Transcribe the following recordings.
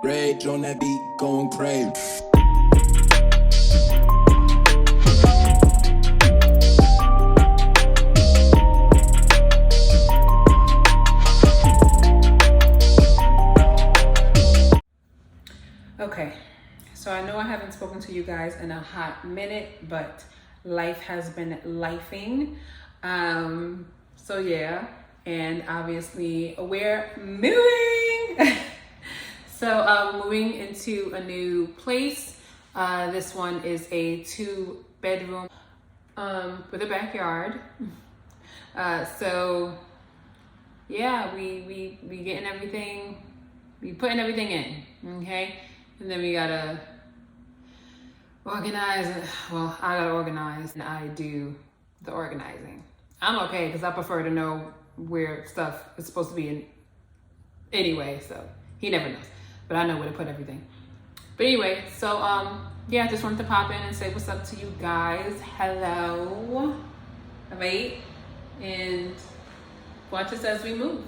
Rage on that beat, going crazy. Okay, so I know I haven't spoken to you guys in a hot minute, but life has been lifing. So yeah, and obviously we're moving. So moving into a new place. This one is a 2-bedroom with a backyard. So yeah, we getting everything, we putting everything in, okay? And then we gotta organize. Well, I gotta organize and I do the organizing. I'm okay because I prefer to know where stuff is supposed to be in anyway, so he never knows. But I know where to put everything. But anyway, so yeah, I just wanted to pop in and say what's up to you guys. Hello. Alright. And watch us as we move.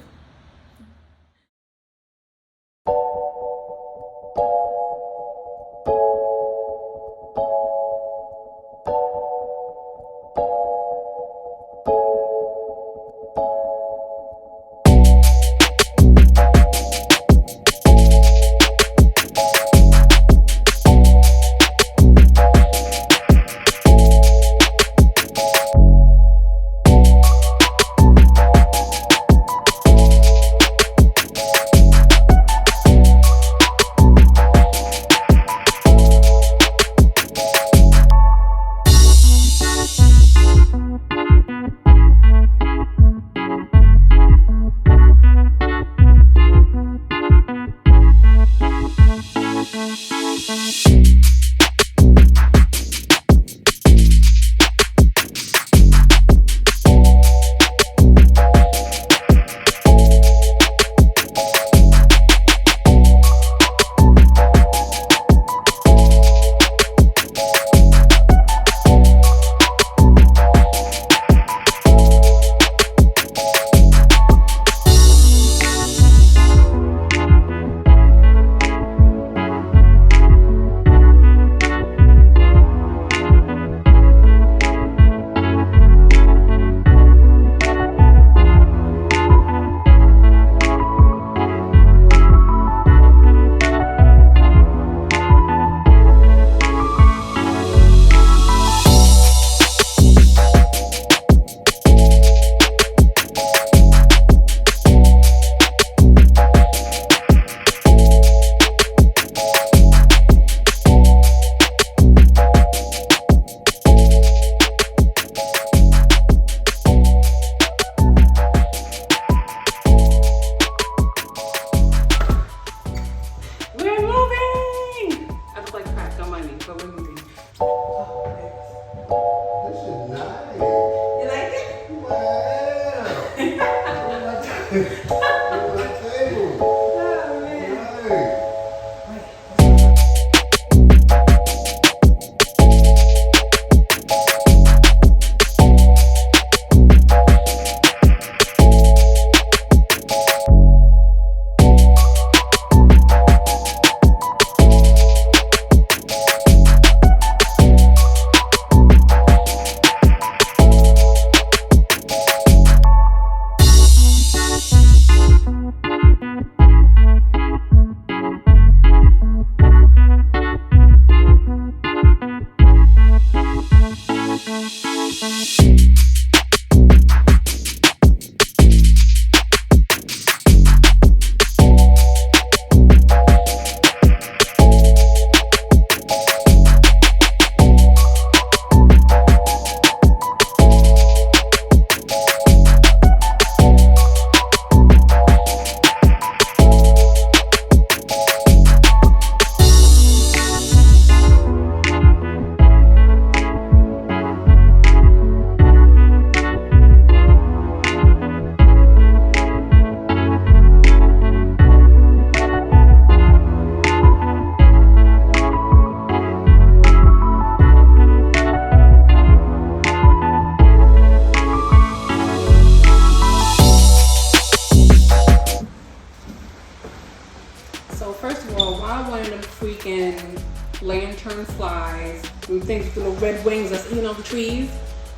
some things with the little red wings that's eating off the trees,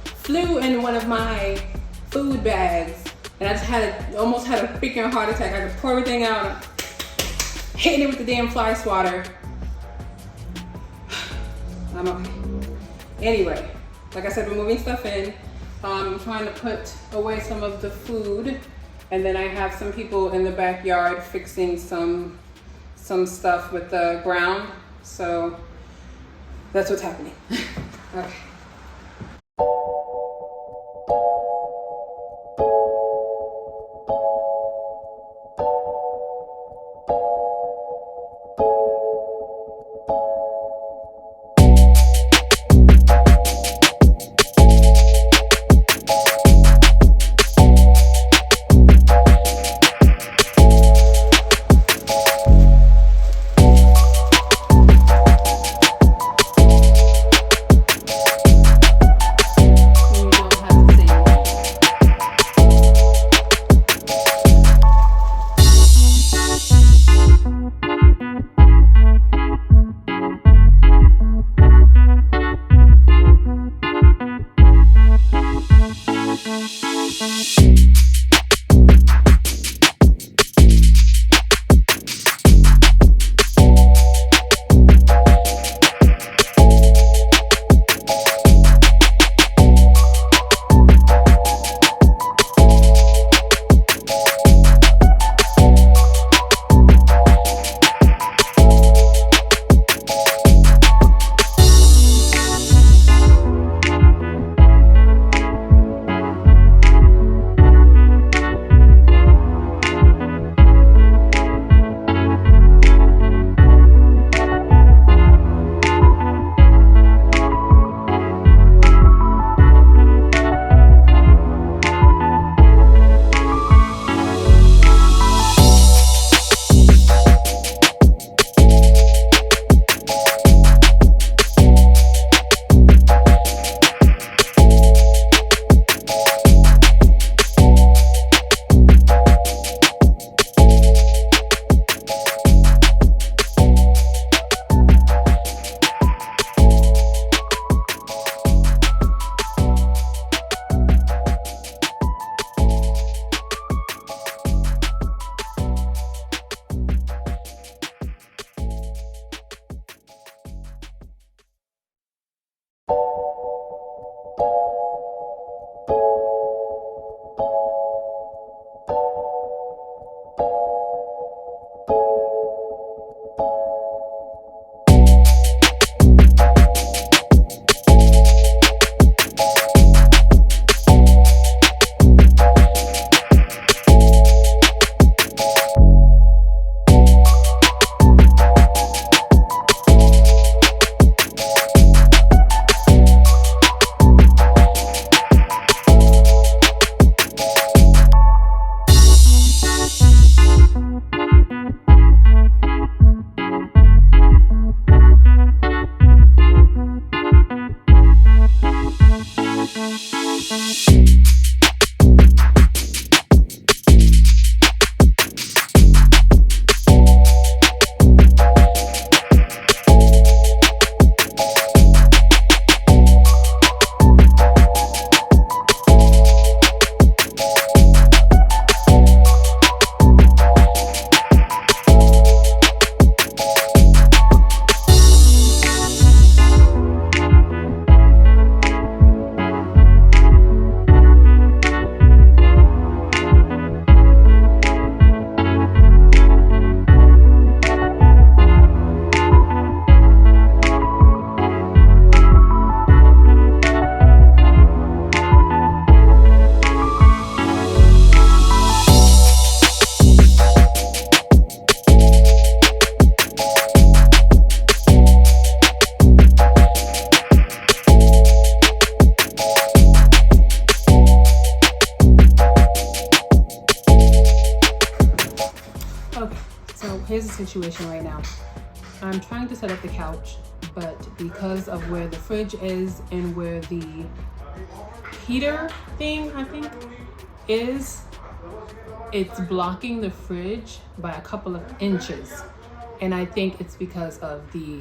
flew in one of my food bags, and I just almost had a freaking heart attack. I could pour everything out, hitting it with the damn fly swatter. I'm okay. Anyway, like I said, we're moving stuff in. I'm trying to put away some of the food, and then I have some people in the backyard fixing some stuff with the ground. So that's what's happening. Okay. here's the situation right now. I'm trying to set up the couch, but because of where the fridge is and where the heater thing, I think, is, it's blocking the fridge by a couple of inches. And I think it's because of the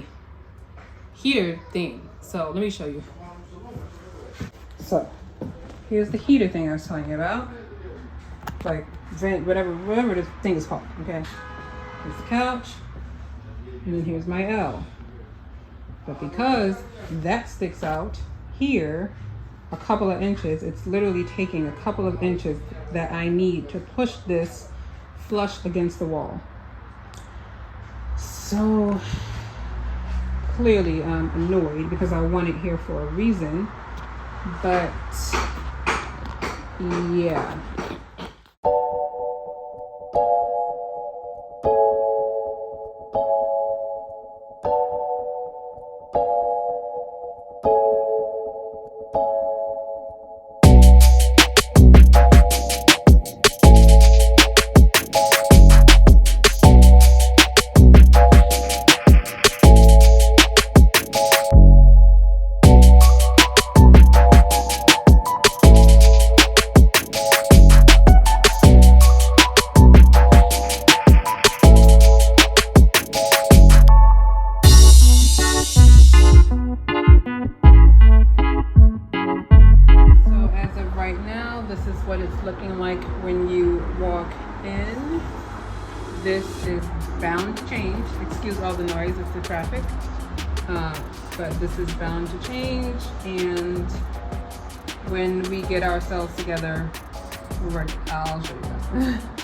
heater thing. So let me show you. So here's the heater thing I was telling you about. Like vent, whatever this thing is called. Okay. Here's the couch, and then here's my L. But because that sticks out here a couple of inches, it's literally taking a couple of inches that I need to push this flush against the wall. So clearly I'm annoyed because I want it here for a reason, but yeah. What it's looking like when you walk in. This is bound to change. Excuse all the noise, it's the traffic. But this is bound to change, and when we get ourselves together, I'll show you guys.